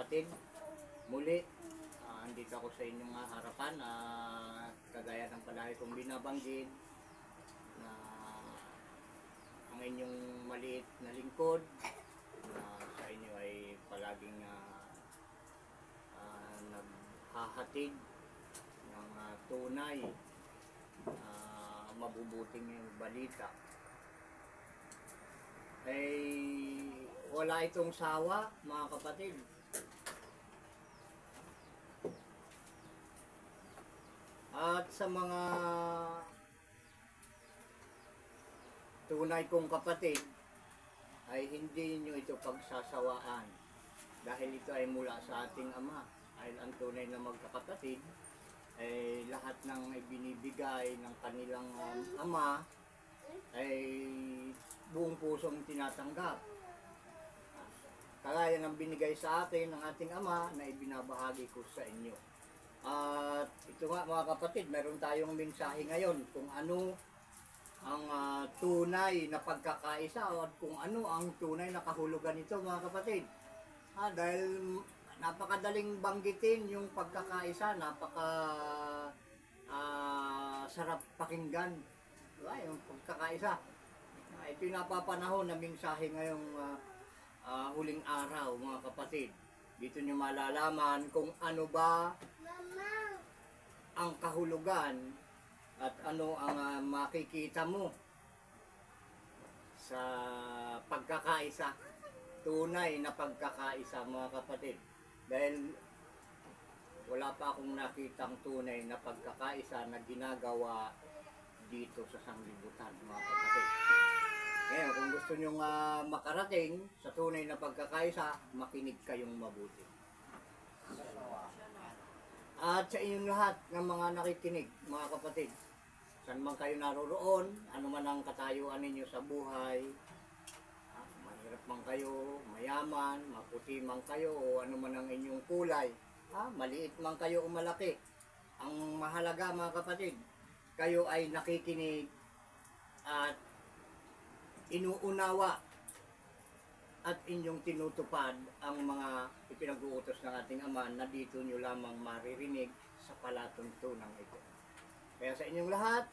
kapatid, muli, andito ako sa inyong harapan, kagaya ng palagi kong binabanggit, na ang inyong maliit na lingkod, sa inyo ay palaging naghahatid ng tunay, mabubuting balita. Ay wala itong sawa, mga kapatid. At sa mga tunay kong kapatid, ay hindi nyo ito pagsasawaan. Dahil ito ay mula sa ating Ama. Dahil ang tunay na magkakapatid, ay lahat ng ibinibigay ng kanilang Ama, ay buong pusong tinatanggap. Kagaya ng binigay sa atin ng ating Ama na ibinabahagi ko sa inyo. At ito nga mga kapatid, meron tayong mensahe ngayon kung ano ang tunay na pagkakaisa at kung ano ang tunay na kahulugan nito mga kapatid. Dahil napakadaling banggitin yung pagkakaisa, sarap pakinggan, diba? Yung pagkakaisa. Ito yung napapanahon na mensahe ngayong huling araw mga kapatid. Dito nyo malalaman kung ano ba ang kahulugan at ano ang makikita mo sa pagkakaisa, tunay na pagkakaisa mga kapatid. Dahil wala pa akong nakitang tunay na pagkakaisa na ginagawa dito sa sanglibutan mga kapatid. Ngayon, kung gusto nyo makarating sa tunay na pagkakaisa, makinig kayong mabuti. At sa inyong lahat ng mga nakikinig, mga kapatid, saan man kayo naroroon, ano man ang katayuan ninyo sa buhay, mahirap man kayo, mayaman, maputi man kayo, o ano man ang inyong kulay, maliit man kayo o malaki, ang mahalaga mga kapatid, kayo ay nakikinig at inuunawa at inyong tinutupad ang mga ipinag-uutos ng ating Ama na dito nyo lamang maririnig sa palatuntunan ito. Kaya sa inyong lahat,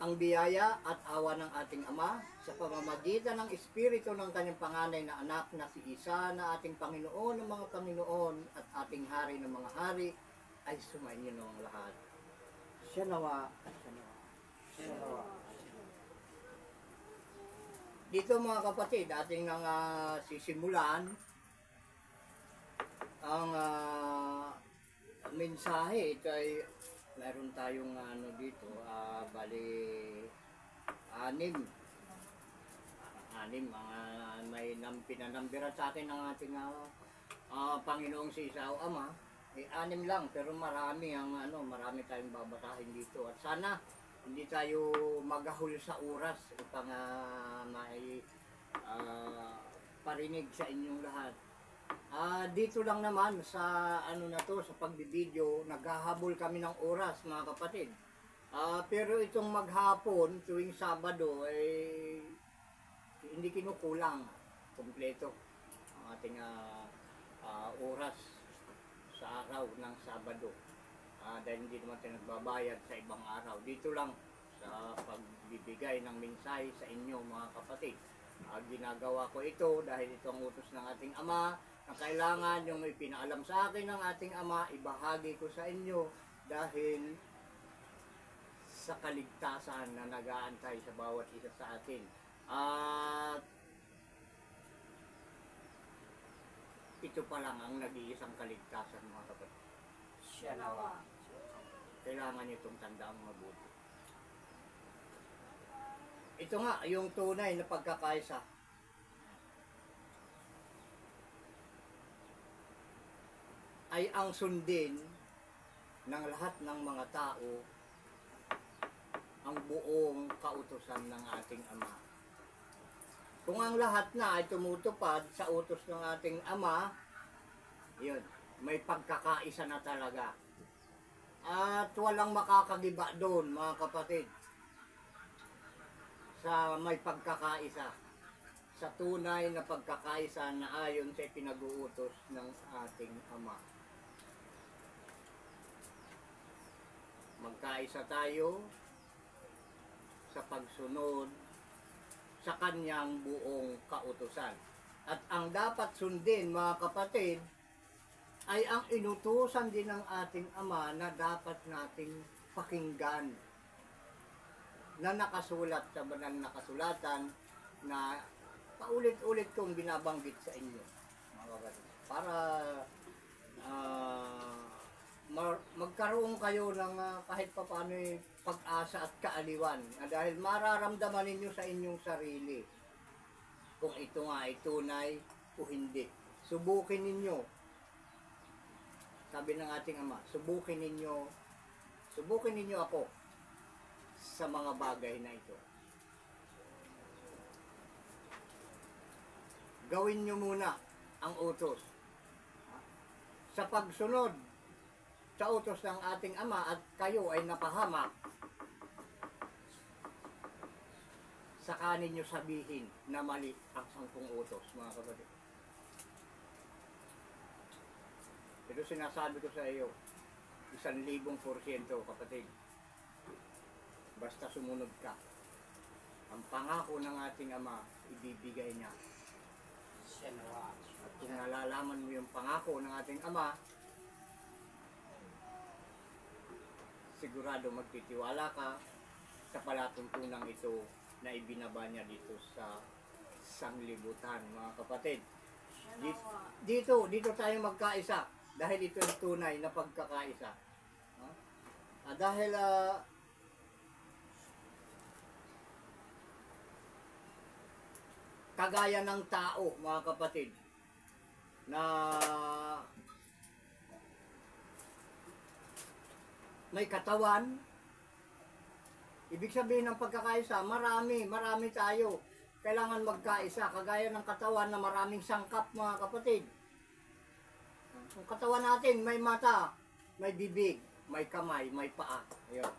ang biyaya at awa ng ating Ama sa pamamagitan ng Espiritu ng kanyang panganay na anak na si Isa na ating Panginoon ng mga Panginoon at ating Hari ng mga Hari ay sumainyo ng lahat. Siya nawa at siya nawa. Siya nawa. Dito mga kapatid, ating nang sisimulan ang mensahe. Ito ay mayroon tayong dito, bali anim may pinanambiran sa atin ng ating Panginoong si Isa o Ama. Anim lang, pero marami marami tayong babasahin dito. At sana hindi tayo magahol sa oras upang parinig sa inyong lahat. Dito lang naman sa sa pagbibideo, naghahabol kami ng oras mga kapatid. Pero itong maghapon tuwing Sabado ay hindi kinukulang, kumpleto ang ating oras sa araw ng Sabado. Dahil hindi naman tayo nagbabayad sa ibang araw. Dito lang sa pagbibigay ng mensahe sa inyo mga kapatid. Ginagawa ko ito dahil ito ang utos ng ating Ama na kailangan yung ipinaalam sa akin ng ating Ama, ibahagi ko sa inyo dahil sa kaligtasan na nag-aantay sa bawat isa sa atin. At ito pa lang ang nag-iisang kaligtasan mga kapatid. Siya nawa. Kailangan nyo itong tandaan mabuti. Ito nga, yung tunay na pagkakaisa. Ay ang sundin ng lahat ng mga tao ang buong kautusan ng ating Ama. Kung ang lahat na ay tumutupad sa utos ng ating Ama, yun, may pagkakaisa na talaga. At walang makakagiba doon mga kapatid sa may pagkakaisa. sa tunay na pagkakaisa na ayon sa pinag-uutos ng ating Ama. Magkaisa tayo sa pagsunod sa kanyang buong kautusan. At ang dapat sundin, mga kapatid, ay ang inutusan din ng ating Ama na dapat nating pakinggan, na nakasulat sa banal na kasulatan na paulit-ulit kong binabanggit sa inyo, mga kapatid, para magkaroon kayo ng kahit papaano pag-asa at kaaliwan, dahil mararamdaman ninyo sa inyong sarili kung ito nga ay tunay o hindi. Subukin ninyo, sabi ng ating Ama, subukin ninyo ako sa mga bagay na ito. Gawin nyo muna ang utos. Sa pagsunod sa utos ng ating Ama at kayo ay napahamak, saka ninyo sabihin na mali ang 10 utos, mga kapatid. Ito sinasabi ko sa iyo, 1,000%, kapatid. Basta sumunod ka. Ang pangako ng ating Ama, ibibigay niya. At kung nalalaman mo yung pangako ng ating Ama, sigurado magtitiwala ka sa palatuntunang ito na ibinaba niya dito sa sanglibutan, mga kapatid. Dito tayo magkaisa dahil ito yung tunay na pagkakaisa. Dahil kagaya ng tao, mga kapatid, na may katawan, ibig sabihin ng pagkakaisa, marami tayo. Kailangan magkaisa, kagaya ng katawan na maraming sangkap, mga kapatid. Ang katawan natin, may mata, may bibig, may kamay, may paa. Ayun.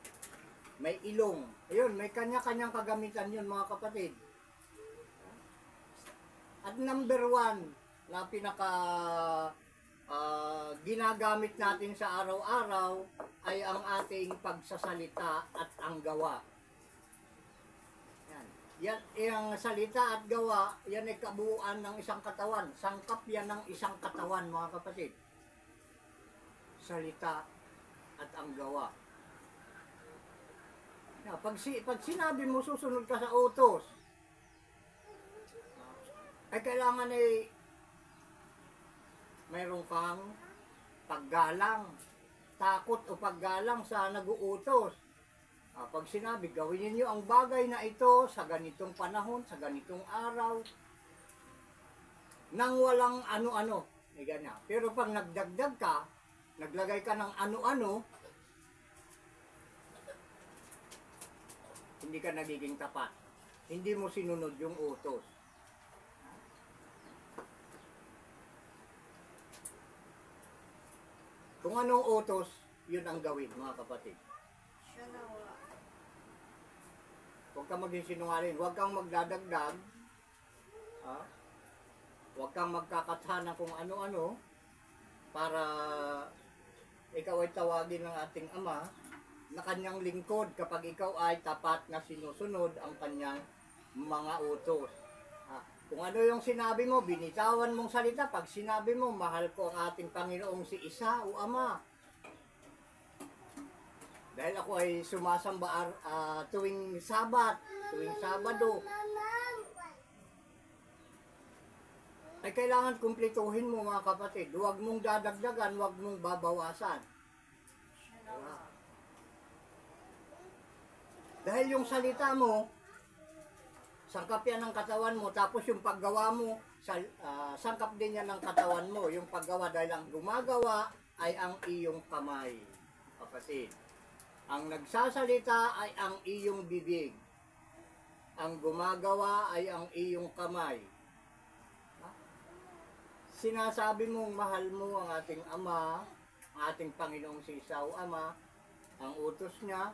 May ilong. Ayun, may kanya-kanyang kagamitan yun, mga kapatid. At number 1 na pinaka ginagamit natin sa araw-araw ay ang ating pagsasalita at ang gawa. Yan, yung salita at gawa, yan ay kabuuan ng isang katawan. Sangkap yan ng isang katawan, mga kapatid. Salita at ang gawa. Pag sinabi mo susunod ka sa utos, ay kailangan ay mayroon kang paggalang, takot o paggalang sa nag-uutos. Pag sinabi, gawin niyo ang bagay na ito sa ganitong panahon, sa ganitong araw, nang walang ano-ano. Ganyan. Pero pag nagdagdag ka, naglagay ka ng ano-ano, hindi ka nagiging tapat. Hindi mo sinunod yung utos. Kung anong utos, yun ang gawin, mga kapatid. Huwag kang maging sinungaling, huwag kang magdadagdag, huwag kang magkakatsa ng kung ano-ano, para ikaw ay tawagin ng ating Ama na kanyang lingkod kapag ikaw ay tapat na sinusunod ang kanyang mga utos. Kung ano yung sinabi mo, binitawan mong salita. Pag sinabi mo, mahal ko ang ating Panginoong si Isa o Ama. Dahil ako ay sumasamba tuwing Sabat, tuwing Sabado, ay kailangan kumplituhin mo, mga kapatid. Huwag mong dadagdagan, huwag mong babawasan. Diba? Dahil yung salita mo, sangkap yan ng katawan mo, tapos yung paggawa mo, sangkap din yan ng katawan mo. Yung paggawa, dahil ang gumagawa ay ang iyong kamay, kapatid. Ang nagsasalita ay ang iyong bibig. Ang gumagawa ay ang iyong kamay. Sinasabi mong mahal mo ang ating Ama, ang ating Panginoong si Isa o Ama, ang utos niya,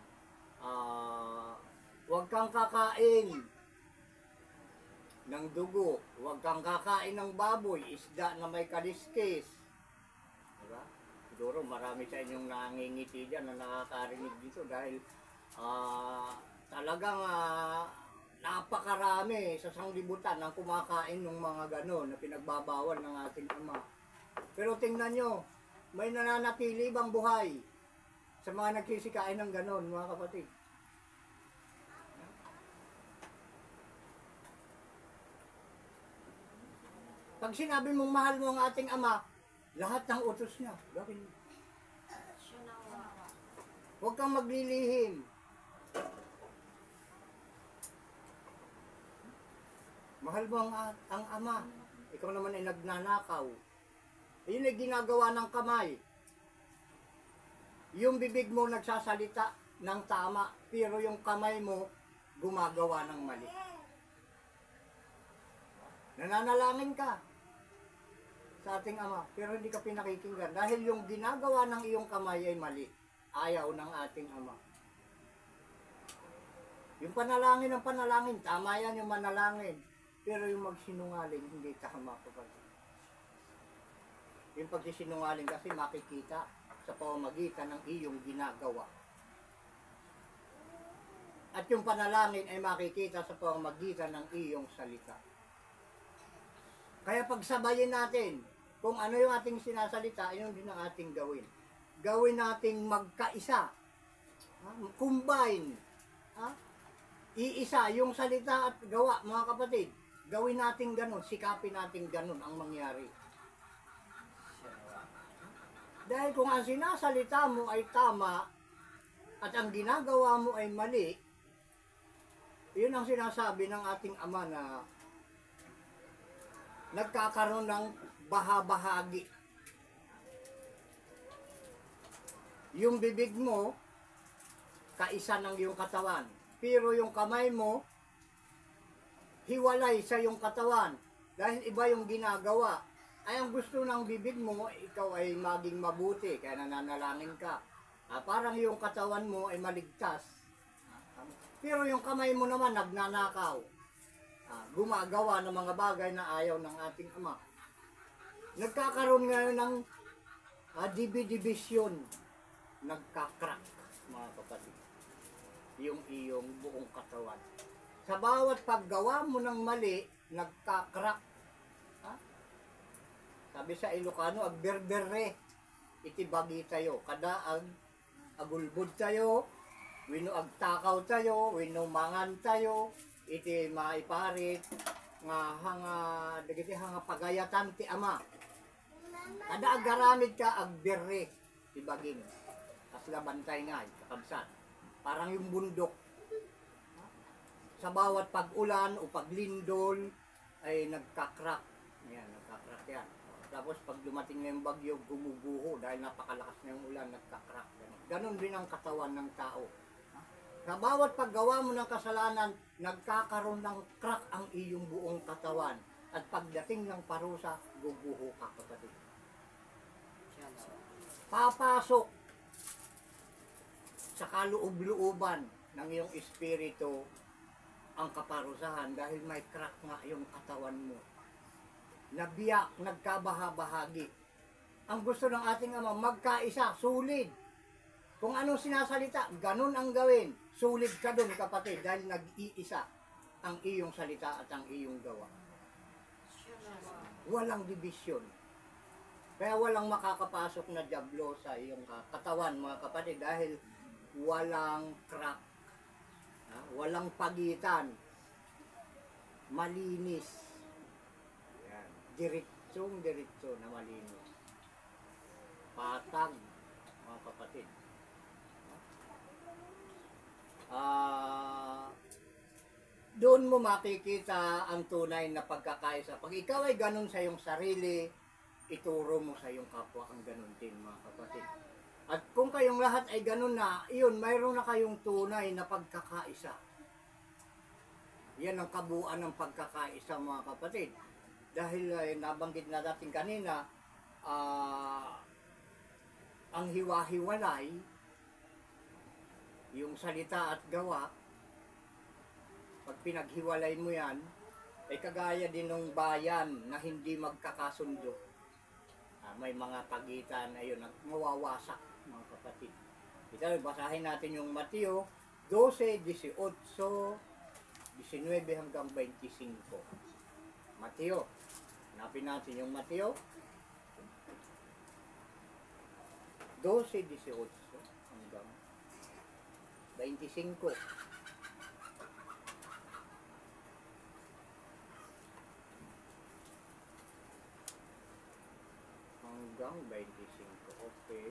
huwag kang kakain ng dugo. Huwag kang kakain ng baboy, isda na may kaliskis. Diba? Siguro marami sa inyong nangingiti dyan na nakakarinig dito dahil talagang napakarami sa sanglibutan ang kumakain ng mga gano'n na pinagbabawal ng ating Ama. Pero tingnan nyo, may nananatili bang buhay sa mga nagsisikain ng gano'n, mga kapatid? Pag sinabi mong mahal mo ang ating Ama, lahat ng utos niya, gawin mo. Huwag kang maglilihim. Mahal mo ang Ama. Ikaw naman ay nagnanakaw. Yun ay ginagawa ng kamay. Yung bibig mo nagsasalita ng tama, pero yung kamay mo gumagawa ng mali. Nananalangin ka sa ating Ama, pero hindi ka pinakikinggan dahil yung ginagawa ng iyong kamay ay mali. Ayaw ng ating Ama. Yung panalangin ng panalangin, tama yan yung manalangin. Pero yung magsinungaling, hindi tama ko ba? Yung pagsisinungaling kasi makikita sa pamamagitan ng iyong ginagawa. At yung panalangin ay makikita sa pamamagitan ng iyong salita. Kaya pagsabayin natin, kung ano yung ating sinasalita, yun din ang ating gawin. Gawin nating magkaisa. Combine. Iisa yung salita at gawa, mga kapatid. Gawin natin ganun, sikapin natin ganun ang mangyari. Dahil kung ang sinasalita mo ay tama at ang ginagawa mo ay mali, yun ang sinasabi ng ating Ama na nagkakaroon ng baha-bahagi. Yung bibig mo, kaisa ng iyong katawan. Pero yung kamay mo, hiwalay sa iyong katawan. Dahil iba yung ginagawa. Ay ang gusto ng bibig mo, ikaw ay maging mabuti. Kaya nananalangin ka. Parang yung katawan mo ay maligtas. Pero yung kamay mo naman nagnanakaw. Gumagawa ng mga bagay na ayaw ng ating Ama. Nagkakaroon ngayon ng division. Nagkakrak, mga kapatid. Yung iyong buong katawan. Sa bawat paggawa mo ng mali, nagkakrak. Sabi sa Ilocano, agberbere, iti bagi tayo. Kada agulbod tayo, wino agtakaw tayo, wino mangan tayo, iti maiparit, nga hanga, dagiti hanga pagayatan ti Ama. Kada agaramid ka, agbere, ti baging. Kasla bantay nga, kakabsat. Parang yung bundok. Sa bawat pag-ulan o paglindol, ay nagkakrak. Yan, nagkakrak yan. Tapos pag dumating na yung bagyo, gumuguho dahil napakalakas na yung ulan, nagkakrak. Ganon din ang katawan ng tao. Sa bawat paggawa mo ng kasalanan, nagkakaroon ng crack ang iyong buong katawan. At pagdating ng parusa, guguho ka, kapatid. Papasok sa kaloob-looban ng iyong espiritu ang kaparusahan dahil may crack nga yung katawan mo. Nabiyak, nagkabaha-bahagi. Ang gusto ng ating Ama, magkaisa, sulid. Kung anong sinasalita, ganun ang gawin. Sulid ka dun, kapatid, dahil nag-iisa ang iyong salita at ang iyong gawa. Walang division. Kaya walang makakapasok na dyablo sa iyong katawan, mga kapatid, dahil walang crack. Walang pagitan. Malinis. Yan. Diretso na malinis. Patag, mga kapatid. Doon mo makikita ang tunay na pagkakaisa. Pag ikaw ay ganun sa iyong sarili, ituro mo sa iyong kapwa ang ganun din, mga kapatid. At kung kayong lahat ay ganun na, iyon, mayroon na kayong tunay na pagkakaisa. Yan ang kabuuan ng pagkakaisa, mga kapatid. Dahil nabanggit na natin kanina, ang hiwa-hiwalay, yung salita at gawa, pag pinaghiwalay mo yan, ay kagaya din ng bayan na hindi magkakasundo. May mga pagitan, ayun, mawawasak mga kapatid. Ito, basahin natin yung Mateo 12, 18, 19 hanggang 25. Mateo. Hanapin natin yung Mateo 12, 18 hanggang 25. Hanggang 25. Okay.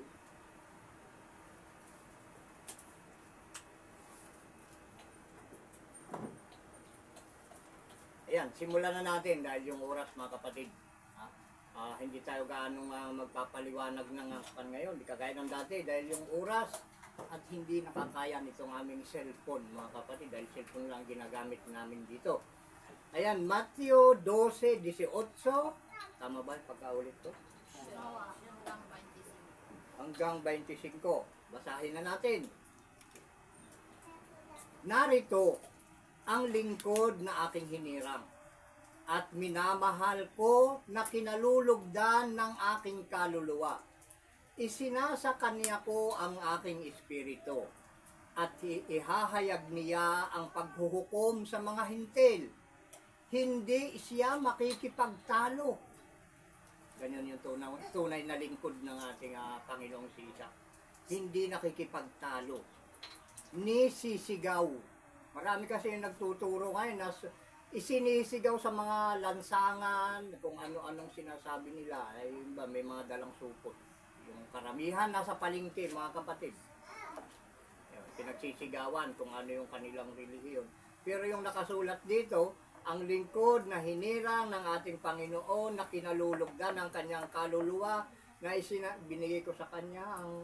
Ayan, simulan na natin dahil yung oras mga kapatid. Hindi tayo gaano magpapaliwanag ng pan ngayon. Di kagaya ng dati dahil yung oras at hindi nakakaya nitong aming cellphone mga kapatid. Dahil cellphone lang ginagamit namin dito. Ayan, Mateo 12, 18. Tama ba yung pagkaulit ko? Hanggang 25. Basahin na natin. Narito ang lingkod na aking hinirang at minamahal ko na kinalulugdan ng aking kaluluwa. Isinasa kanya ko ang aking espiritu at ihahayag niya ang paghuhukom sa mga hintil. Hindi siya makikipagtalo. Ganyan yung tunay na lingkod ng ating Panginoong Isa. Hindi nakikipagtalo. Ni sisigaw. Marami kasi yung nagtuturo ngayon na isinisigaw sa mga lansangan, kung ano-anong sinasabi nila, ay may mga dalang supot. Yung karamihan nasa palengke, mga kapatid. Pinagsisigawan kung ano yung kanilang relihiyon. Pero yung nakasulat dito, ang lingkod na hinirang ng ating Panginoon na kinalulugdan ng kanyang kaluluwa na binigay ko sa kanya ang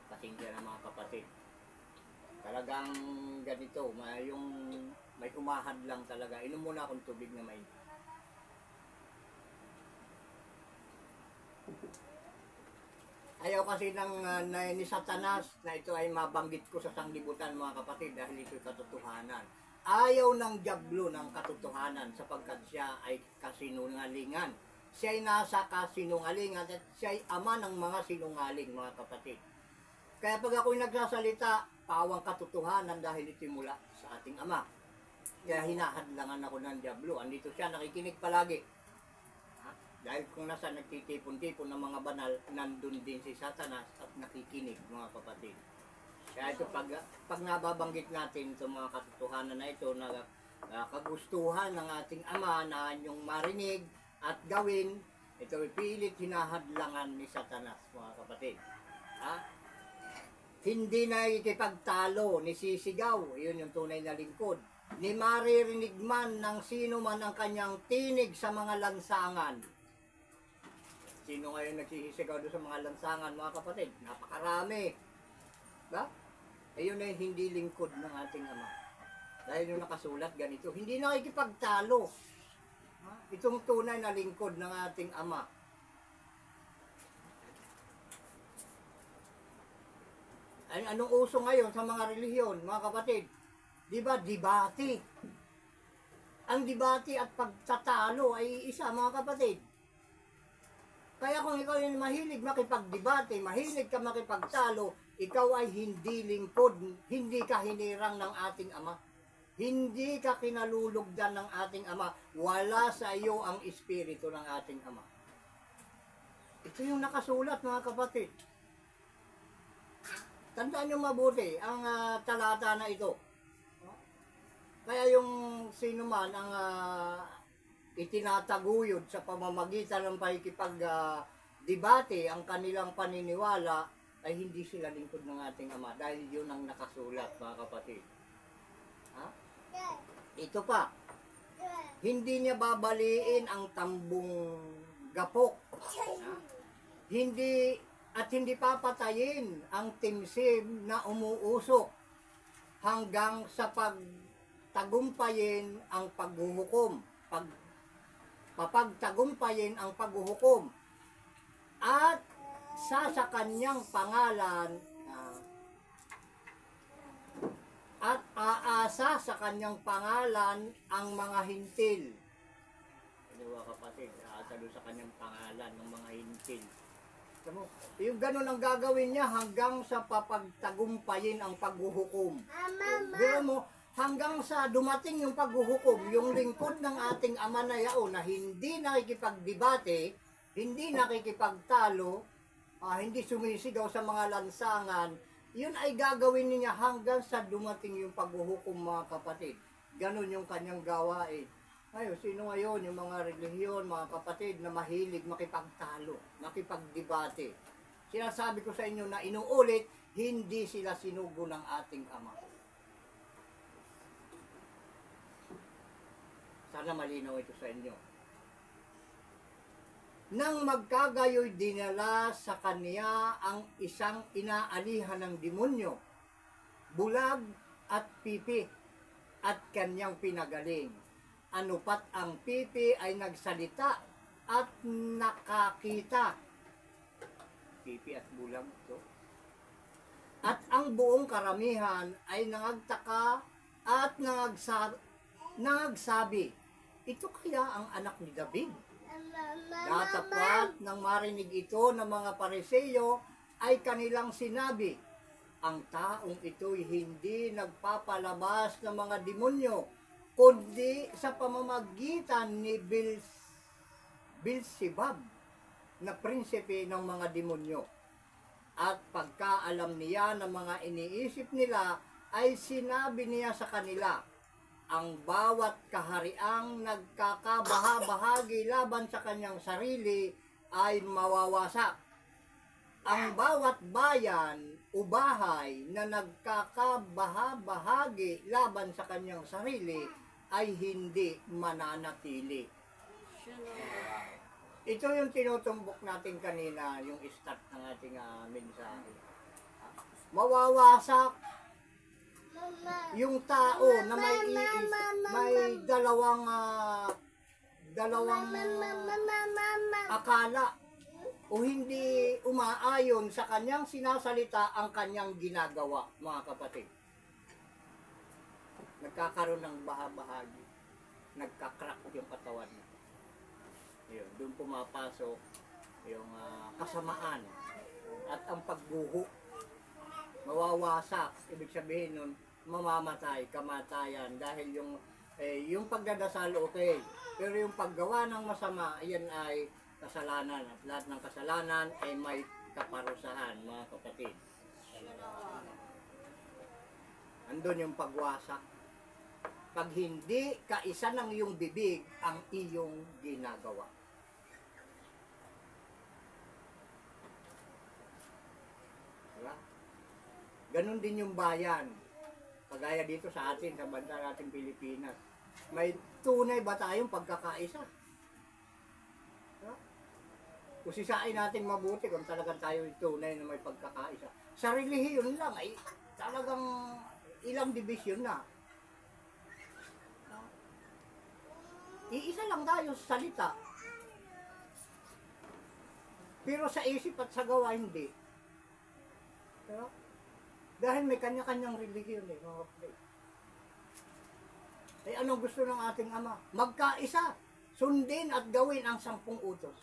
pasinggan ng mga kapatid. Talagang ganito, may umahad lang talaga. Inom muna akong tubig na may. Ayaw kasi ni Satanas na ito ay mabanggit ko sa sanglibutan mga kapatid dahil ito'y katotohanan. Ayaw ng diablo ng katotohanan sapagkat siya ay kasinungalingan. Siya ay nasa kasinungalingan at siya ay ama ng mga sinungaling mga kapatid. Kaya pag ako'y nagsasalita, pawang katotohanan dahil ito'y mula sa ating ama. Kaya hinahadlangan ako ng diablo. Andito siya, nakikinig palagi. Dahil kung nasa nagtitipon-tipon ng mga banal, nandun din si Satanas at nakikinig mga kapatid. Kaya ito pag nababanggit natin itong mga katotohanan na ito na kagustuhan ng ating ama na yung marinig at gawin, ito pilit hinahadlangan ni Satanas mga kapatid. Hindi na ikipagtalo ni sisigaw, yun yung tunay na lingkod. Ni maririnig man ng sino man ang kanyang tinig sa mga lansangan. Sino ngayon nagsisigaw doon sa mga lansangan, mga kapatid? Napakarami. Ba? Ayun ay hindi lingkod ng ating ama. Dahil yung nakasulat ganito, hindi nakikipagtalo. Itong tunay na lingkod ng ating ama. Anong uso ngayon sa mga relihiyon, mga kapatid? Di ba, debate? Ang debate at pagtatalo ay isa, mga kapatid. Kaya kung ikaw ay mahilig makipagdebate, mahilig ka makipagtalo, ikaw ay hindi lingkod, hindi ka hinirang ng ating ama. Hindi ka kinalulugdan ng ating ama. Wala sa iyo ang espiritu ng ating ama. Ito yung nakasulat mga kapatid. Tandaan nyo mabuti ang talata na ito. Kaya yung sino man ang itinataguyod sa pamamagitan ng pakikipag-debate ang kanilang paniniwala ay hindi sila lingkod ng ating ama dahil yun ang nakasulat mga kapatid. Ito pa, hindi niya babaliin ang tambong gapok. Hindi papatayin ang timsim na umuusok hanggang sa pagtagumpayin ang paghuhukom. Papagtagumpayin ang paghuhukom at sa kanyang pangalan at aasa sa kanyang pangalan ang mga hintil. Ano ba kapatid? Aasa doon sa kanyang pangalan ng mga hintil. Alam mo, yung ganun ang gagawin niya hanggang sa papagtagumpayin ang paghuhukom. Pero mo, hanggang sa dumating yung paghuhukom, yung lingkod ng ating Ama na yao na hindi nakikipagdebate, hindi nakikipagtalo, hindi sumisigaw sa mga lansangan, yun ay gagawin niya hanggang sa dumating yung paghuhukom, mga kapatid. Ganon yung kanyang gawain. Ngayon, sino ngayon yung mga relihiyon, mga kapatid, na mahilig makipagtalo, makipagdebate? Sinasabi ko sa inyo na inuulit, hindi sila sinugo ng ating Ama. Sana malinaw ito sa inyo. Nang magkagayoy dinala sa kanya ang isang inaalihan ng demonyo, bulag at pipi, at kanyang pinagaling. Anupat ang pipi ay nagsalita at nakakita. Pipi at bulag to. At ang buong karamihan ay nangagtaka at nangagsabi, ito kaya ang anak ni David? Datapwat nang marinig ito ng mga Pariseo ay kanilang sinabi, ang taong ito'y hindi nagpapalabas ng mga demonyo, kundi sa pamamagitan ni Beelzebub na prinsipe ng mga demonyo. At pagkaalam niya ng mga iniisip nila, ay sinabi niya sa kanila, ang bawat kahariang nagkakabahabahagi laban sa kanyang sarili ay mawawasak. Ang bawat bayan o bahay na nagkakabahabahagi laban sa kanyang sarili ay hindi mananatili. Ito yung tinutumbok natin kanina, yung start ng ating mensahe. Mawawasak yung tao na may dalawang akala o hindi umaayon sa kanyang sinasalita ang kanyang ginagawa, mga kapatid. Nagkakaroon ng bahabahagi, nagkakrak yung katawan. Yun, doon pumapasok yung kasamaan at ang pagbuho. Mawawasak, ibig sabihin nun, mamamatay, kamatayan, dahil yung pagdadasal okay, pero yung paggawa ng masama, yan ay kasalanan, at lahat ng kasalanan ay may kaparusahan, mga kapatid. Andun yung pagwasak. Pag hindi kaisa ng iyong bibig ang iyong ginagawa. Diba? Ganon din yung bayan. Kagaya dito sa atin, sa banda natin Pilipinas. May tunay ba tayong pagkakaisa? Diba? Usisain natin mabuti kung talagang tayo tunay na may pagkakaisa. Sa relihiyon lang ay talagang ilang division na. Iisa lang tayo sa salita. Pero sa isip at sa gawa hindi. Diba? Dahil may kanya-kanyang relihiyon eh, mga kapatid. Eh anong gusto ng ating Ama? Magkaisa, sundin at gawin ang 10 utos.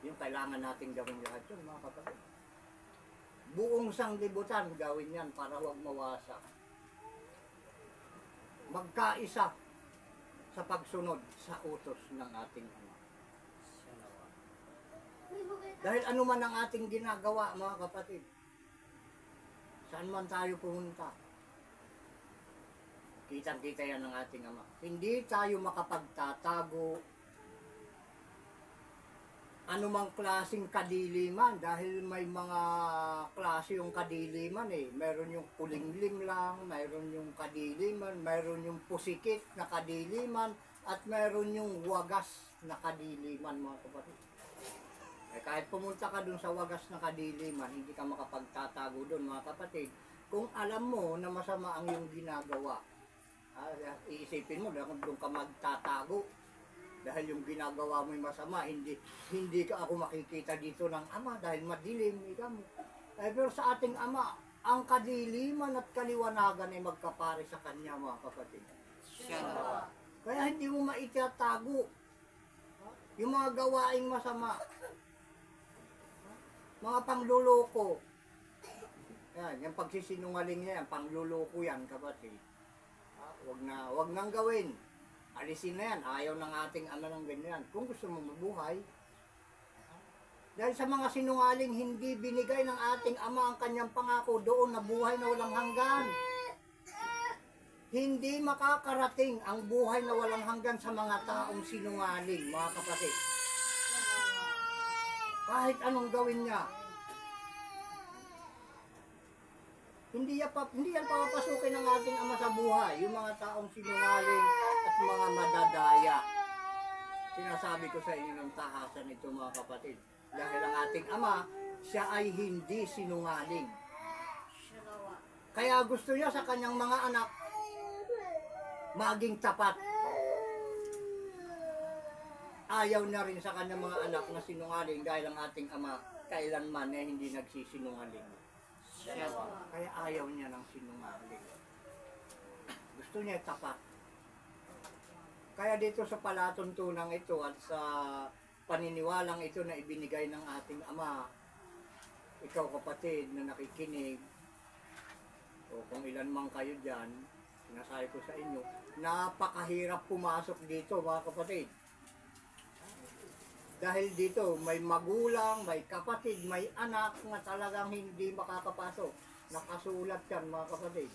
Yung kailangan natin gawin lahat yun, mga kapatid. Buong sanglibutan gawin yan para huwag mawasak. Magkaisa sa pagsunod sa utos ng ating Ama. Dahil ano man ang ating ginagawa, mga kapatid, saan man tayo pumunta, kitang-kita yan ng ating Ama. Hindi tayo makapagtatago anumang klaseng kadiliman, dahil may mga klase yung kadiliman eh. Meron yung kulinglim lang, meron yung kadiliman, meron yung pusikit na kadiliman, at meron yung wagas na kadiliman, mga kapatid. Eh, kahit pumunta ka dun sa wagas na kadiliman, hindi ka makapagtatago dun, mga kapatid. Kung alam mo na masama ang iyong ginagawa, iisipin mo dahil doon ka magtatago. Dahil yung ginagawa mo yung masama, hindi ka ako makikita dito ng Ama dahil madilim, ikaw mo. Pero sa ating Ama, ang kadiliman at kaliwanagan ay magkapare sa Kanya, mga kapatid. Kaya hindi mo maitatago yung mga gawaing masama, mga pangluloko. Yan, yung pagsisinungaling niya, pangluloko yan, kapatid. Wag nang gawin. Alisin na yan. Ayaw ng ating Ama ng ganyan. Kung gusto mo mabuhay, dahil sa mga sinungaling, hindi binigay ng ating Ama ang kanyang pangako doon na buhay na walang hanggan. Hindi makakarating ang buhay na walang hanggan sa mga taong sinungaling, mga kapatid. Kahit anong gawin niya, hindi yan papapasukin ng ating Ama sa buhay, yung mga taong sinungaling at mga madadaya. Sinasabi ko sa inyo ng tahasan ito, mga kapatid. Dahil ang ating Ama, siya ay hindi sinungaling. Kaya gusto niya sa kanyang mga anak maging tapat. Ayaw na rin sa kanyang mga anak na sinungaling dahil ang ating Ama kailanman ay hindi nagsisinungaling. Kaya ayaw niya ng sinungaling. Gusto niya tapat. Kaya dito sa palatuntunang ito at sa paniniwalang ito na ibinigay ng ating Ama, ikaw kapatid na nakikinig, o kung ilan man kayo dyan, sinasabi ko sa inyo, napakahirap pumasok dito, mga kapatid. Dahil dito, may magulang, may kapatid, may anak na talagang hindi makakapasok. Nakasulat yan, mga kapatid.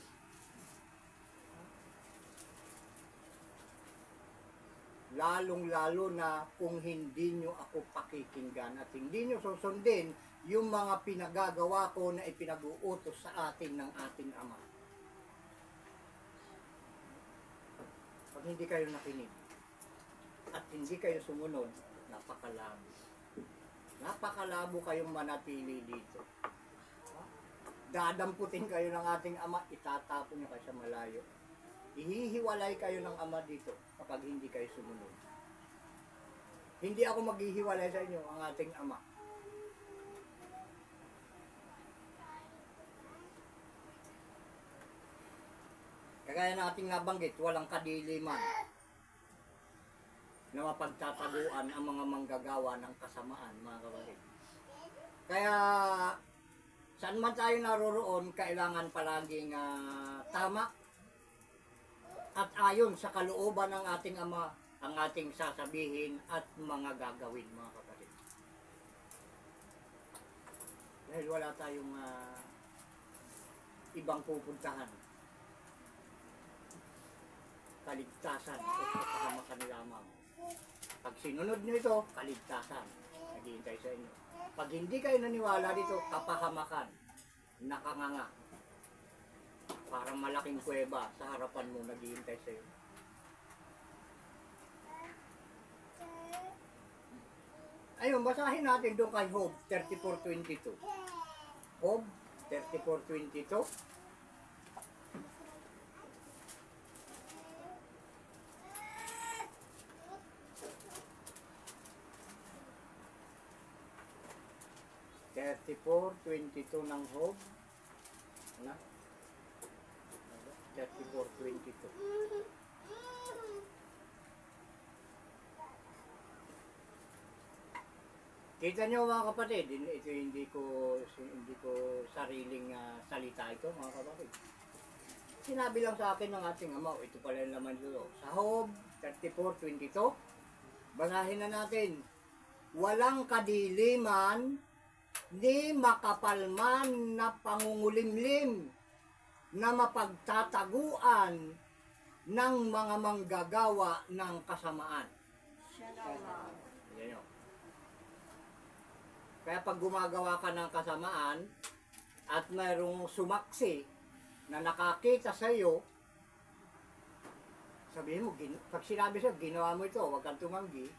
Lalong-lalo na kung hindi nyo ako pakikinggan at hindi nyo susundin yung mga pinagagawa ko na ipinag-uutos sa atin ng ating Ama. Pag hindi kayo nakinig at hindi kayo sumunod, napakalabo. Napakalabo kayong manatili dito. Dadamputin kayo ng ating Ama, itatapon nyo kayo sa malayo. Ihihiwalay kayo ng Ama dito kapag hindi kayo sumunod. Hindi ako maghihiwalay sa inyo, ang ating Ama. Kagaya nating nabanggit, walang kadiliman na mapagtataguan ang mga manggagawa ng kasamaan, mga kapatid. Kaya saan man tayo naroroon, kailangan palaging tama at ayon sa kalooban ng ating Ama ang ating sasabihin at mga gagawin, mga kapatid. Dahil wala tayong ibang pupuntahan. Kaligtasan o kapahamakan lamang. Pag sinunod nyo ito, kaligtasan. Naghihintay sa inyo. Pag hindi kayo naniwala dito, kapahamakan. Nakanganga. Parang malaking kuweba sa harapan mo naghihintay sa iyo. Ayun, basahin natin doon kay Job 34:22. Job 34:22. ng Job. Ano? 34:22. Kita nyo, mga kapatid, ito hindi ko sariling salita ito, mga kapatid. Sinabi lang sa akin ng ating Ama, ito pala yung laman dito. Sa Job 34:22, basahin na natin. Walang kadiliman ni makapalman na pangungulimlim na mapagtataguan ng mga manggagawa ng kasamaan. Yan yun. Kaya pag gumagawa ka ng kasamaan at mayroong sumaksi na nakakita sa iyo, sabihin mo, pag sinabi sa'yo, ginawa mo ito, huwag kang tumanggi.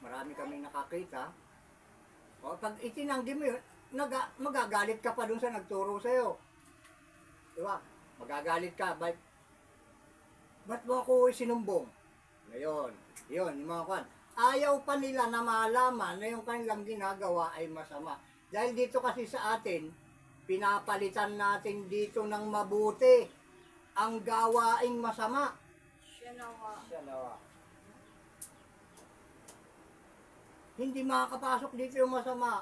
Marami kaming nakakita. O, pag itinanggi mo yun, magagalit ka pa dun sa nagturo sa'yo. Diba? Magagalit ka. Ba't mo ako sinumbong? Ngayon, yun, yung mga kwan. Ayaw pa nila na malaman na yung kanilang ginagawa ay masama. Dahil dito kasi sa atin, pinapalitan natin dito ng mabuti ang gawaing masama. Siya nawa. Siya nawa. Hindi makakapasok dito yung masama.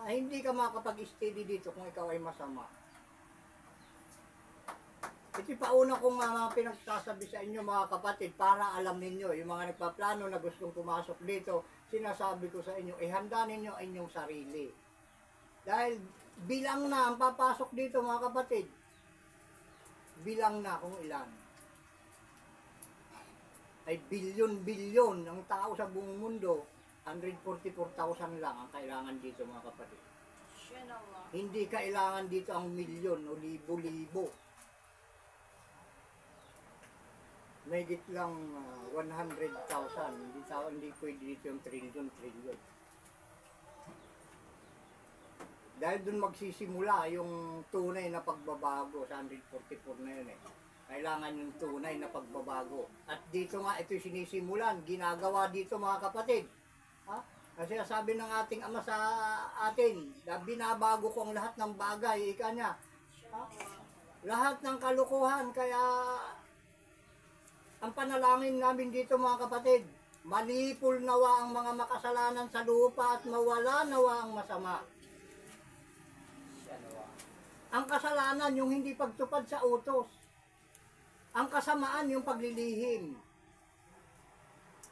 Hindi ka makakapag-steady dito kung ikaw ay masama. Ito pauna kong pinagsasabi sa inyo mga kapatid para alam ninyo, yung mga nagpaplano na gustong pumasok dito, sinasabi ko sa inyo, ihanda ninyo ang inyong sarili. Dahil bilang na ang papasok dito mga kapatid, bilang na kung ilan. Ay bilyon-bilyon ang tao sa buong mundo, 144,000 lang ang kailangan dito mga kapatid. Siya nawa. Hindi kailangan dito ang milyon o libo-libo. Mahigit lang 100,000. Hindi pwede dito yung trillion. Dahil dun magsisimula yung tunay na pagbabago sa 144 na yun eh. Kailangan yung tunay na pagbabago. At dito nga ito sinisimulan, ginagawa dito mga kapatid. Ha? Kasi sabi ng ating Ama sa atin, na binabago ko ang lahat ng bagay, ika niya. Ha? Lahat ng kalukuhan, kaya ang panalangin namin dito mga kapatid, malipol nawa ang mga makasalanan sa lupa at mawala nawa ang masama. Siya nawa. Ang kasalanan yung hindi pagtupad sa utos. Ang kasamaan yung paglilihim.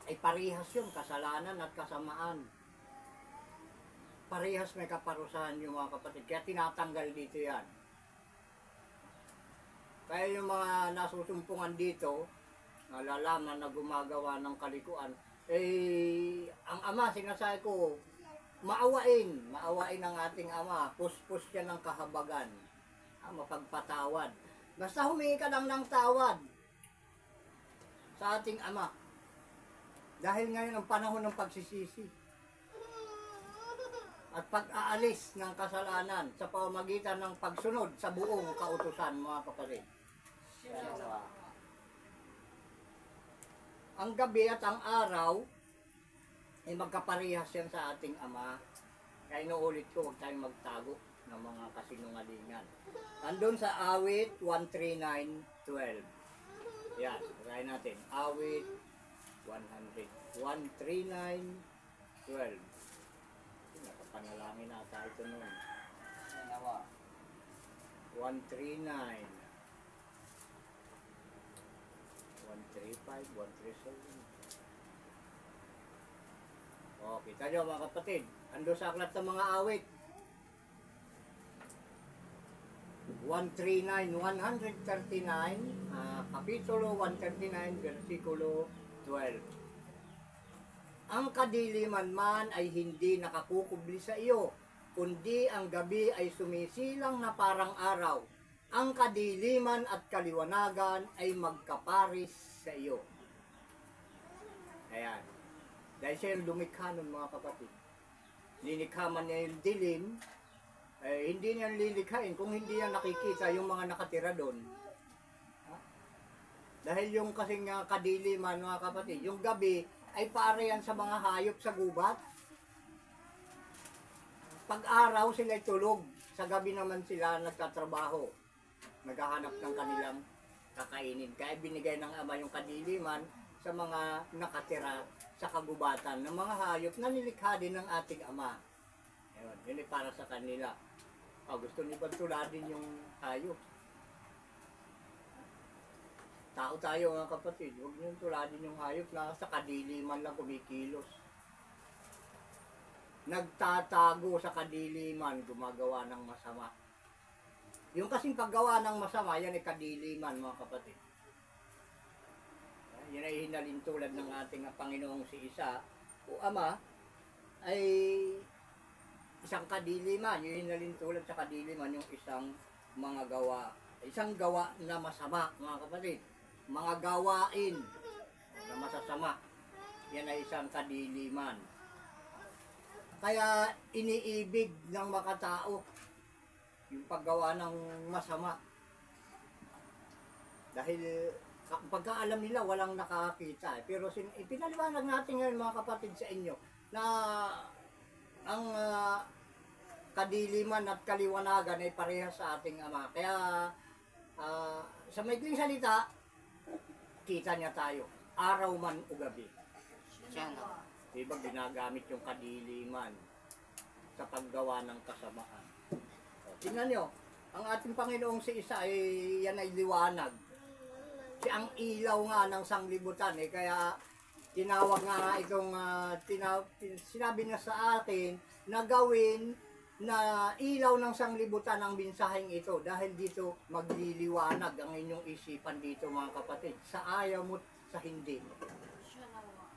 Ay parehas yung kasalanan at kasamaan. Parehas may kaparusahan yung mga kapatid. Kaya tinatanggal dito yan. Kaya yung mga nasusumpungan dito, nalalaman na gumagawa ng kalikuan, eh, ang Ama, sinasabi ko, maawain ang ating Ama, puspos siya ng kahabagan, mapagpatawad. Basta humingi ka lang ng tawad sa ating Ama. Dahil ngayon ang panahon ng pagsisisi at pag-aalis ng kasalanan sa pamamagitan ng pagsunod sa buong kautusan mga kapatid. Siya nawa. Ang gabi at ang araw ay magkaparehas yan sa ating Ama. Kaya inuulit ko, huwag tayong magtago ng mga kasinungalingan. Andun sa awit 139:12. Yan, try natin. Awit 139:12. Nakapanalangin na tayo ito nun. Siya nawa. 139. 135, 137. O, kita nyo mga kapatid. Ando sa aklat ng mga awit. 139, 139, Kapitulo 139, versikulo 12. Ang kadiliman man ay hindi nakakukubli sa iyo, kundi ang gabi ay sumisilang na parang araw. Ang kadiliman at kaliwanagan ay magkaparis sa iyo. Ayan. Dahil siya yung lumikha nun mga kapatid. Linikha man niya yung dilim, hindi niya lilikhain kung hindi niya nakikita yung mga nakatira doon. Ha? Dahil yung kasing kadiliman mga kapatid, yung gabi ay para yan sa mga hayop sa gubat. Pag-araw sila tulog, sa gabi naman sila nagtatrabaho, naghahanap ng kanilang kakainin. Kaya binigay ng Ama yung kadiliman sa mga nakatira sa kagubatan ng mga hayop na nilikha din ng ating Ama. Ayun, yun ay para sa kanila. Gusto niyo ba tuladin yung hayop? Tao tayo mga kapatid, huwag niyo tuladin yung hayop na sa kadiliman lang kumikilos. Nagtatago sa kadiliman, gumagawa ng masama. Yung kasing paggawa ng masama, yan ay kadiliman mga kapatid. Yan ay hinalin tulad ng ating Panginoong si Isa o Ama ay isang kadiliman. Yung hinalin tulad sa kadiliman yung isang mga gawa. Isang gawa na masama mga kapatid. Mga gawain na masasama. Yan ay isang kadiliman. Kaya iniibig ng makatao yung paggawa ng masama. Dahil pagkaalam nila walang nakakita. Pero ipinaliwanag natin ngayon mga kapatid sa inyo na ang kadiliman at kaliwanagan ay parehas sa ating Ama. Kaya sa maikling salita, kita niya tayo, araw man o gabi. Siya nawa. Diba ginagamit yung kadiliman sa paggawa ng kasamaan. O, tingnan nyo, ang ating Panginoong si Isa ay yan ay liwanag. Siya ang ilaw nga ng sanglibutan kaya tinawag nga itong sinabi niya sa atin na gawin na ilaw ng sanglibutan ang bensaheng ito dahil dito magliliwanag ang inyong isipan dito mga kapatid sa ayaw mo sa hindi. Siya nawa.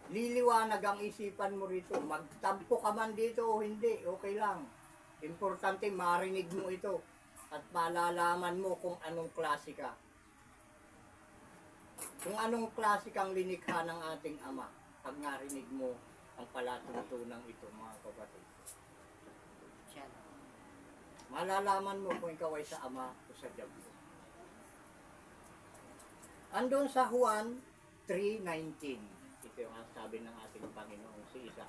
Liliwanag ang isipan mo rito. Magtampo ka man dito o hindi, okay lang. Importante marinig mo ito at malalaman mo kung anong klase ka. Kung anong klase kang linikha ng ating Ama pag narinig mo ang palatuntunan ito mga kapatid. Siya nawa. Malalaman mo kung ikaw ay sa Ama o sa Diablo. Andun sa Juan 3:19. Ito yung sabi ng ating Panginoong si Isa.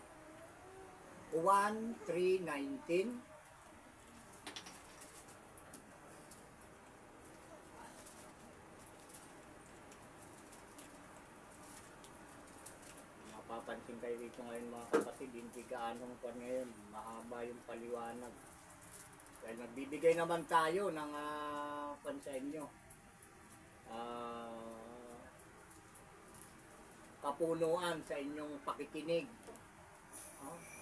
Juan 3:19. Mapapansin kayo dito ngayon mga kapatid, hindi gaanong pa ngayon, mahaba yung paliwanag. Dahil nagbibigay naman tayo ng pansin nyo. Kapunuan sa inyong pakikinig.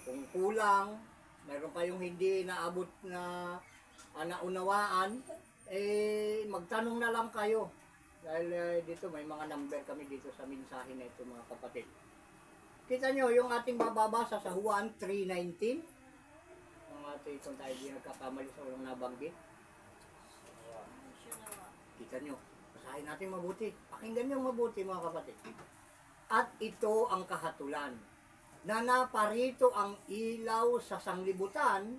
Kung kulang, mayroon kayong hindi naabot na naunawaan, magtanong na lang kayo. Dahil dito may mga number kami dito sa mensahe na ito mga kapatid. Kita nyo yung ating mababasa sa Juan 3:19. Ang ating kung tayo di nagkakamali sa walang nabanggit. Siya nawa. Kita nyo, basahin natin mabuti. Pakinggan nyo mabuti mga kapatid. At ito ang kahatulan, na naparito ang ilaw sa sanglibutan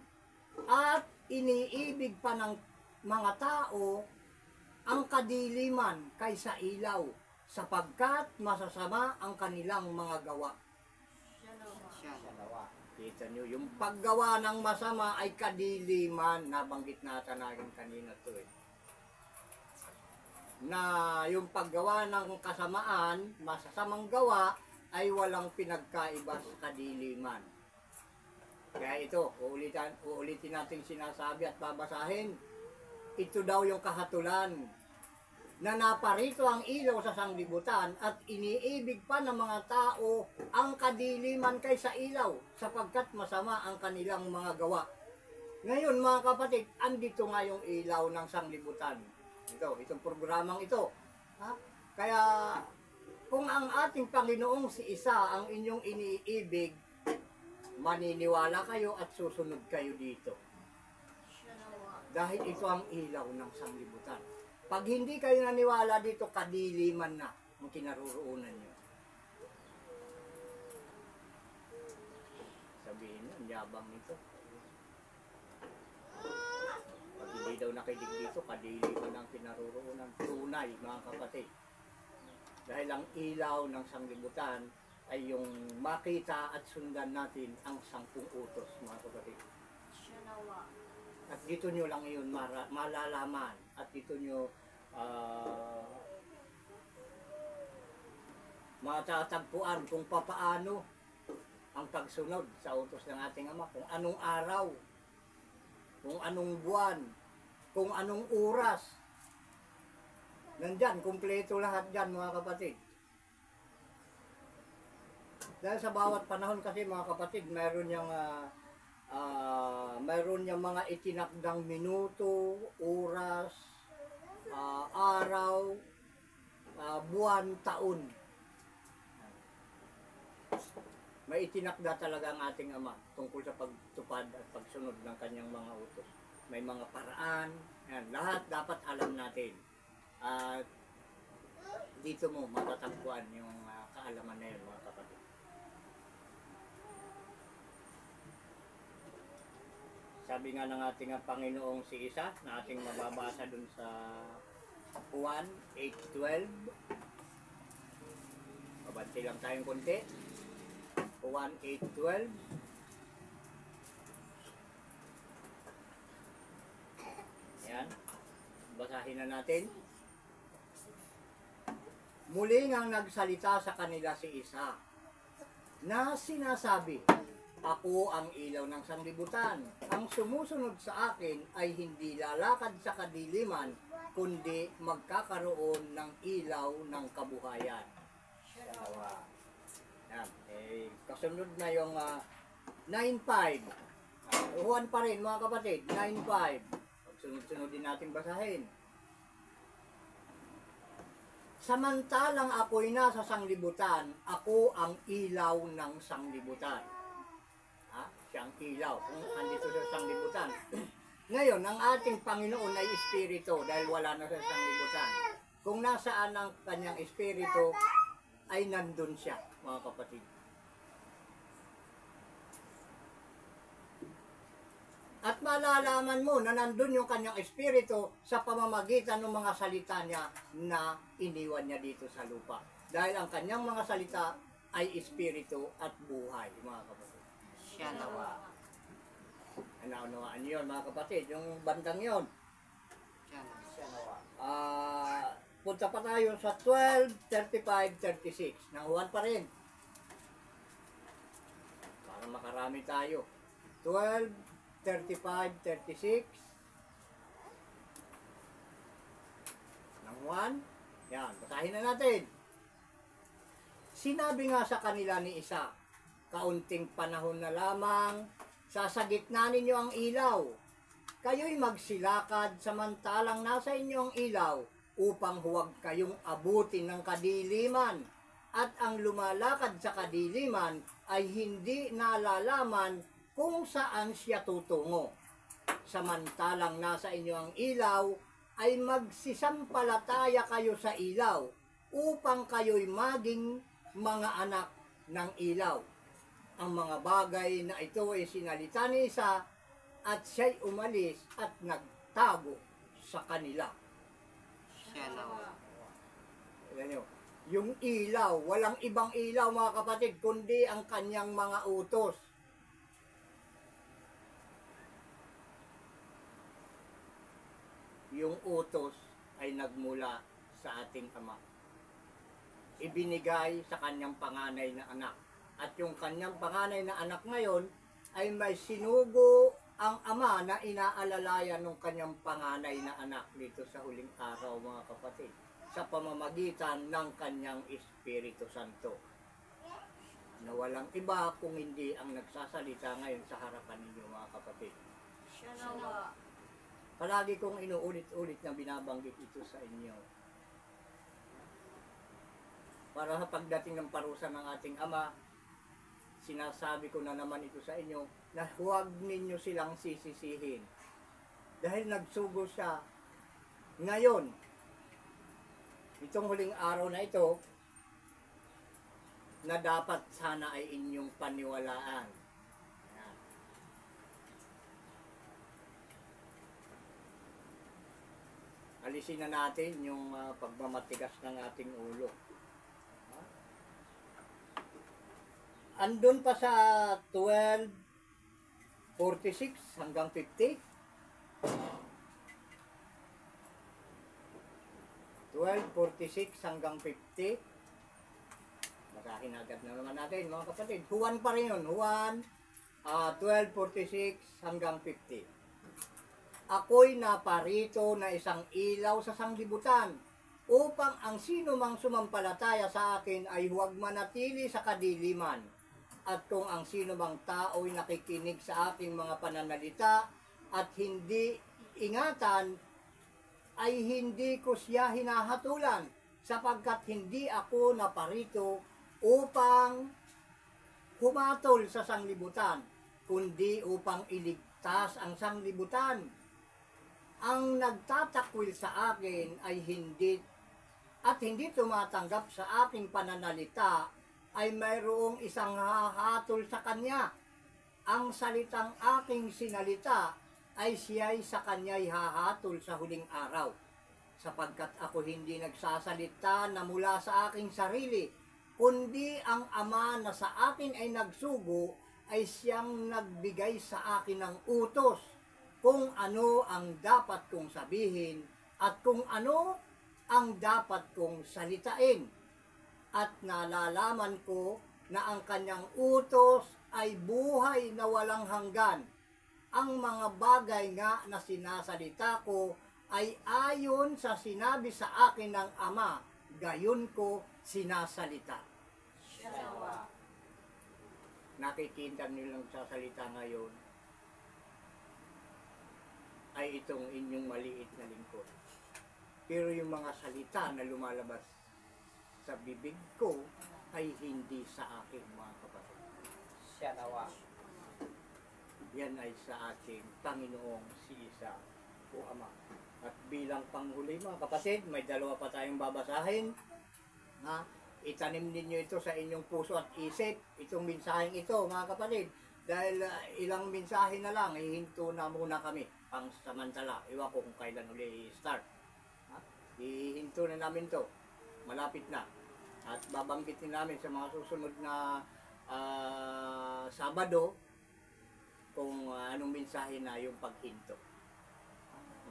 at iniibig pa ng mga tao ang kadiliman kaysa ilaw, sapagkat masasama ang kanilang mga gawa. Siya nawa. Siya nawa. Kita nyo, yung paggawa ng masama ay kadiliman. Nabanggit natin kanina to na yung paggawa ng kasamaan, masasamang gawa, ay walang pinagkaiba sa kadiliman. Kaya ito, uulitin natin sinasabi at babasahin. Ito daw yung kahatulan na naparito ang ilaw sa sanglibutan at iniibig pa ng mga tao ang kadiliman kaysa ilaw sapagkat masama ang kanilang mga gawa. Ngayon mga kapatid, andito nga yung ilaw ng sanglibutan. Itong programang ito. Kaya kung ang ating Panginoong si Isa ang inyong iniibig, maniniwala kayo at susunod kayo dito. Siya nawa. Dahil ito ang ilaw ng sanglibutan. Pag hindi kayo naniwala dito, kadiliman na ang kinaroroonan nyo. Sabihin nyo, ang yabang nito. Pag hindi daw nakidig dito, kadiliman ang kinaroroonan. Tunay, mga kapatid. Dahil ang ilaw ng sanglibutan ay yung makita at sundan natin ang 10 utos, mga kapatid. Siya nawa. At dito nyo lang yun malalaman. At dito nyo matatagpuan kung papaano ang pagsunod sa utos ng ating Ama. Kung anong araw, kung anong buwan, kung anong oras. Nandyan, kumpleto lahat dyan mga kapatid. Dahil sa bawat panahon kasi mga kapatid, mayroon niyang mga itinakdang minuto, oras, araw, buwan, taon. May itinakda talaga ang ating Ama tungkol sa pagtupad at pagsunod ng kanyang mga utos. May mga paraan, yan, lahat dapat alam natin. At dito mo matatagpuan yung kaalaman na yun mga kapatid. Sabi nga ng ating Panginoong si Isa na ating mababasa dun sa Juan 8:12. Mabanti lang tayong konti. Juan 8:12. Ayan. Basahin na natin. Muli ngang nagsalita sa kanila si Isa na sinasabi, "Ako ang ilaw ng sanglibutan. Ang sumusunod sa akin ay hindi lalakad sa kadiliman, kundi magkakaroon ng ilaw ng kabuhayan." Dalawa. Yan. Kasunod na yung 9.5. Juan pa rin mga kapatid, 9.5. Sunod-sunod din natin basahin. Samantalang ako'y nasa sanglibutan, ako ang ilaw ng sanglibutan. Siyang ilaw kung andito sa sanglibutan. Ngayon, ang ating Panginoon ay Espiritu dahil wala na sa sanglibutan. Kung nasaan ang kanyang Espiritu, ay nandun siya, mga kapatid. At malalaman mo na nandun yung kanyang Espiritu sa pamamagitan ng mga salita niya na iniwan niya dito sa lupa. Dahil ang kanyang mga salita ay Espiritu at buhay, mga kapatid. Siya nawa. Naunawaan niyo yun, mga kapatid, yung bandang yun. Siya nawa. Punta pa tayo sa 12:35-36. Nahuwan pa rin. Para makarami tayo. 12:35-36. Nahuwan. Yan, basahin na natin. Sinabi nga sa kanila ni Isa, "Kaunting panahon na lamang, sasagitna ninyo ang ilaw. Kayo'y magsilakad samantalang nasa inyo ang ilaw, upang huwag kayong abutin ng kadiliman. At ang lumalakad sa kadiliman ay hindi nalalaman kung saan siya tutungo. Samantalang nasa inyo ang ilaw, ay magsisampalataya kayo sa ilaw, upang kayo'y maging mga anak ng ilaw." Ang mga bagay na ito ay sinalita ni Isa, at siya'y umalis at nagtago sa kanila. Siya nawa. Alam nyo, yung ilaw, walang ibang ilaw mga kapatid, kundi ang kanyang mga utos. Yung utos ay nagmula sa ating Ama. Ibinigay sa kanyang panganay na anak. At yung kanyang panganay na anak ngayon ay may sinugo ang Ama na inaalalayan ng kanyang panganay na anak dito sa huling araw, mga kapatid, sa pamamagitan ng kanyang Espiritu Santo, na walang iba kung hindi ang nagsasalita ngayon sa harapan ninyo, mga kapatid. Siya nawa. Palagi kong inuulit-ulit na binabanggit ito sa inyo. Para sa pagdating ng parusa ng ating Ama, sinasabi ko na naman ito sa inyo, na huwag ninyo silang sisisihin. Dahil nagsugo siya ngayon, itong huling araw na ito, na dapat sana ay inyong paniwalaan. Ayan. Alisin na natin yung pagmamatigas ng ating ulo. Andun pa sa 12:46 hanggang 50. 12:46 hanggang 50. Basahin agad na naman natin, mga kapatid. Juan pa rin yun. Juan 12:46 hanggang 50. Ako'y naparito na isang ilaw sa sanglibutan, upang ang sino mang sumampalataya sa akin ay huwag manatili sa kadiliman. At kung ang sino mang tao'y nakikinig sa aking mga pananalita at hindi ingatan, ay hindi ko siya hinahatulan, sapagkat hindi ako naparito upang humatol sa sanglibutan, kundi upang iligtas ang sanglibutan. Ang nagtatakwil sa akin ay hindi tumatanggap sa aking pananalita, ay mayroong isang hahatol sa kanya. Ang salitang aking sinalita ay siya'y sa kanya'y hahatol sa huling araw, sapagkat ako hindi nagsasalita na mula sa aking sarili, kundi ang Ama na sa akin ay nagsugo ay siyang nagbigay sa akin ng utos. kung ano ang dapat kong sabihin at kung ano ang dapat kong salitain. At nalalaman ko na ang kanyang utos ay buhay na walang hanggan. Ang mga bagay nga na sinasalita ko ay ayon sa sinabi sa akin ng Ama, gayon ko sinasalita. Shanawa. Nakikita nilang sasalita ngayon ay itong inyong maliit na lingkod. Pero yung mga salita na lumalabas sa bibig ko ay hindi sa akin, mga kapatid. Shanawa. Yan ay sa ating Panginoong si Isa o Ama. At bilang panghuli, mga kapatid, may dalawa pa tayong babasahin. Ha? Itanim ninyo ito sa inyong puso at isip, itong mensaheng ito, mga kapatid. Dahil ilang mensahe na lang, hihinto na muna kami pang samantala. Iwan ko kung kailan uli i-start. Ha? Hihinto na namin to. Malapit na. At babanggitin namin sa mga susunod na Sabado kung anong mensahe na yung paghinto.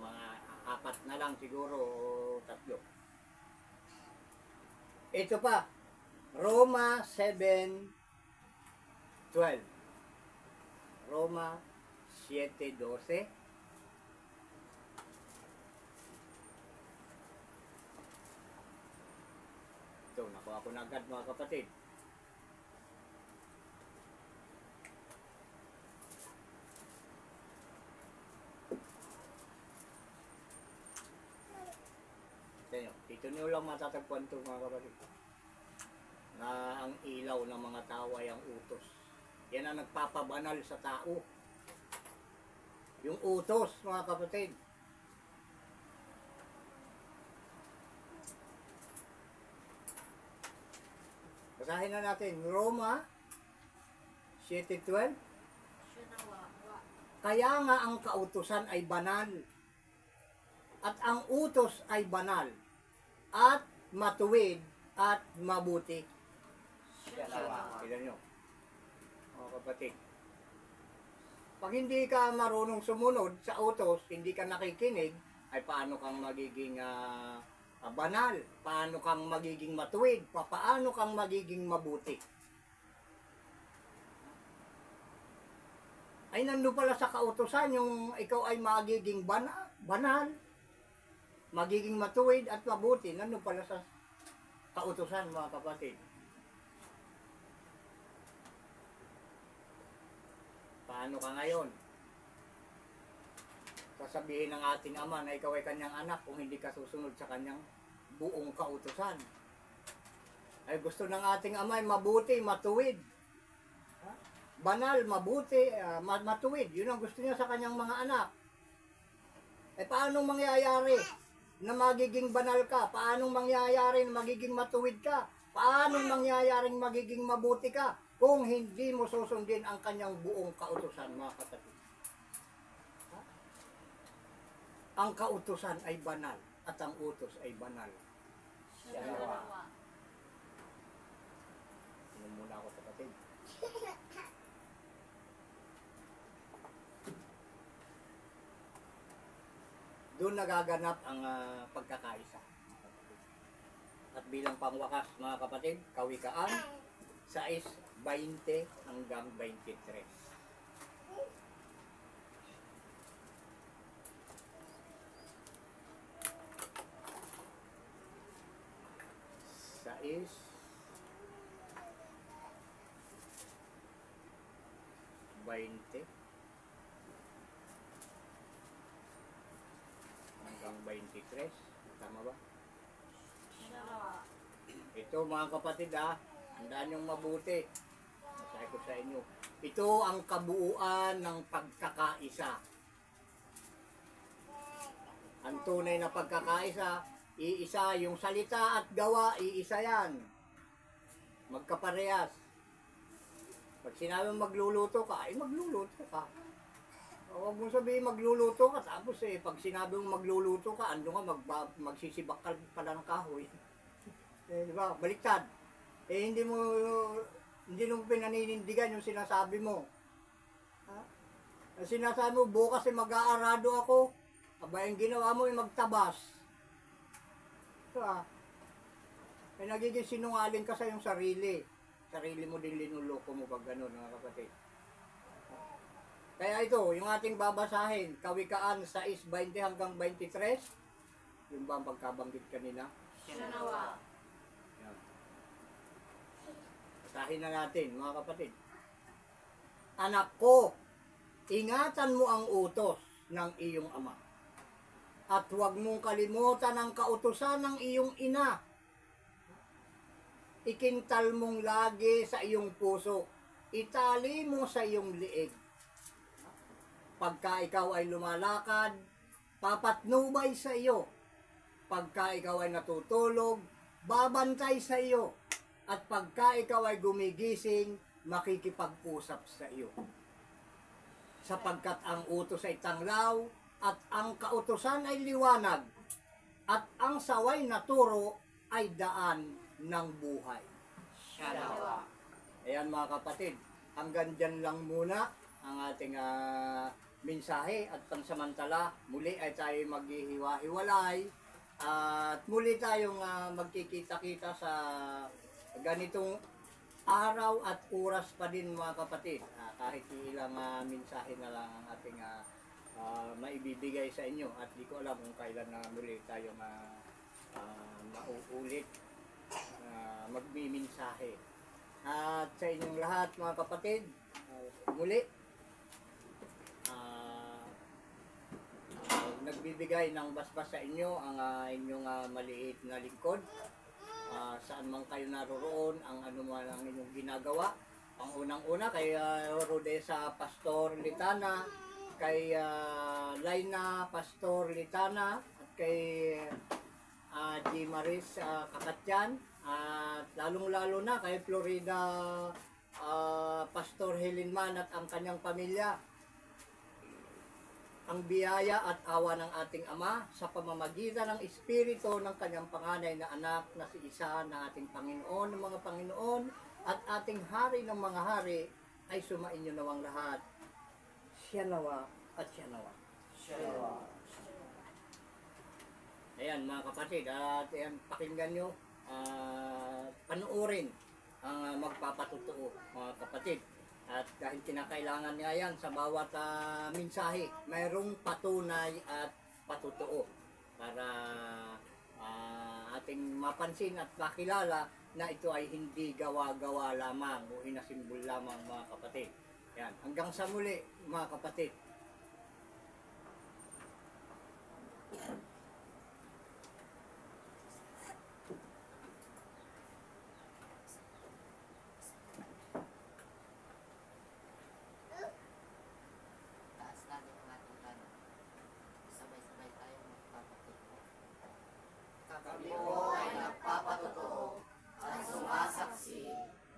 Mga 4 na lang siguro o 3. Ito pa, Roma 7:12. Roma 7:12. Ito, nakuha ko na agad, mga kapatid. Dito nyo lang matatagpuan ito, mga kapatid, na ang ilaw ng mga tao ay ang utos. Yan ang nagpapabanal sa tao. Yung utos, mga kapatid. Basahin na natin, Roma 7:12. Shanawa. Kaya nga ang kautusan ay banal, at ang utos ay banal, at matuwid, at mabuti. Shanawa. Tignan nyo, mga kapatid. Pag hindi ka marunong sumunod sa utos, hindi ka nakikinig, ay paano kang magiging banal? Paano kang magiging matuwid? Paano kang magiging mabuti? Ay nandun pala sa kautusan yung ikaw ay magiging banal, magiging matuwid at mabuti. Nandun pala sa kautusan, mga kapatid. Paano ka ngayon? Sasabihin ng ating Ama na ikaw ay kanyang anak kung hindi ka susunod sa kanyang buong kautusan. Ay gusto ng ating Ama ay mabuti, matuwid. Banal, mabuti, matuwid. Yun ang gusto niya sa kanyang mga anak. Eh paano mangyayari na magiging banal ka? Paano mangyayari na magiging matuwid ka? Paano mangyayari na magiging mabuti ka kung hindi mo susundin ang kanyang buong kautusan, mga kapatid? Ang kautusan ay banal at ang utos ay banal. Shanawa. Inom muna ako, kapatid. Doon nagaganap ang pagkakaisa. At bilang pangwakas, mga kapatid, Kawikaan 6:20 hanggang 23. Sais 20 hanggang 23. Tama ba? Shanawa. Ito, mga kapatid, handaan yung mabuti. Masahe ko sa inyo. Ito ang kabuuan ng pagkakaisa. Ang tunay na pagkakaisa, iisa yung salita at gawa, iisa yan. Magkaparehas. Pag sinabi magluluto ka, ay magluluto ka. Huwag mong sabihin magluluto ka, tapos pag sinabi mong magluluto ka, ando ka, magsisibak ka pala ng kahoy. Di ba? Baliktad. Hindi mo pinaninindigan yung sinasabi mo. Ha? Sinasabi mo, bukas ay mag-aarado ako. Aba, yung ginawa mo ay magtabas. Ito ay nagiging sinungaling ka sa iyong sarili. Sarili mo din linuloko mo pag gano'n, mga kapatid. Kaya ito, yung ating babasahin, Kawikaan 6:20 hanggang 23. Yung ba ang pagkabanggit kanina? Siya nawa. Yan. Basahin na natin, mga kapatid. Anak ko, ingatan mo ang utos ng iyong ama. At huwag mong kalimutan ang kautusan ng iyong ina. Ikintal mong lagi sa iyong puso. Itali mo sa iyong liig. Pagka ikaw ay lumalakad, papatnubay sa iyo. Pagka ikaw ay natutulog, babantay sa iyo. At pagka ikaw ay gumigising, makikipag-usap sa iyo. Sapagkat ang utos ay tanglaw, at ang kautusan ay liwanag, at ang saway na turo ay daan ng buhay. Siya nawa. Ayan mga kapatid, hanggang dyan lang muna ang ating mensahe at pansamantala. Muli ay tayo maghihiwa-hiwalay at muli tayong magkikita-kita sa ganitong araw at oras pa din mga kapatid. Kahit ilang mensahe na lang ang ating maibibigay sa inyo at di ko alam kung kailan na muli tayo mauulit magmimensahe. At sa inyong lahat mga kapatid, muli nagbibigay ng basbas sa inyo ang inyong maliit na lingkod. Saan man kayo naroroon, ang ano man ang inyong ginagawa. Ang unang-una kay Rodessa Pastor Litana, kay Laina Pastor Litana, at kay G. Maris Kakatyan, at lalong-lalo na kay Florida Pastor Helinman at ang kanyang pamilya. Ang biyaya at awa ng ating Ama sa pamamagitan ng Espiritu ng kanyang panganay na anak na si Isa na ating Panginoon ng mga Panginoon at ating Hari ng mga Hari ay sumainyo nawang lahat. Siya nawa at siya nawa. Siya nawa. Ayan mga kapatid, at ayan, pakinggan nyo, panuorin ang magpapatutuo mga kapatid. At dahil kinakailangan nga yan sa bawat mensahe, mayroong patunay at patutuo para ating mapansin at makilala na ito ay hindi gawa-gawa lamang o inasimbol lamang mga kapatid. Yan. Hanggang sa muli mga kapatid. Taas natin ang ating tanong. Sabay-sabay tayong magpapatutuo. Kami po ay nagpapatotoo at sumasaksi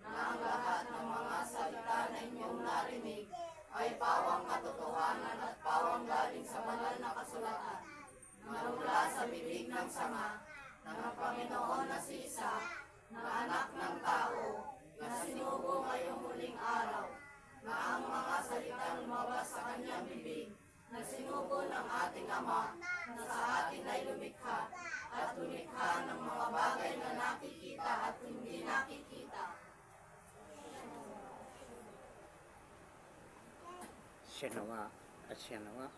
na ang lahat ng mga salita na inyong narinig ay pawang katotohanan at pawang galing sa banal na kasulatan na mula sa bibig ng Sama ng Panginoon na si Isa na anak ng tao na sinugo ngayong huling araw na ang mga salitang lumabas sa kanyang bibig na sinugo ng ating Ama na sa atin ay lumikha at lumikha ng mga bagay na nakikita at hindi nakikita. Siya nawa at siya nawa.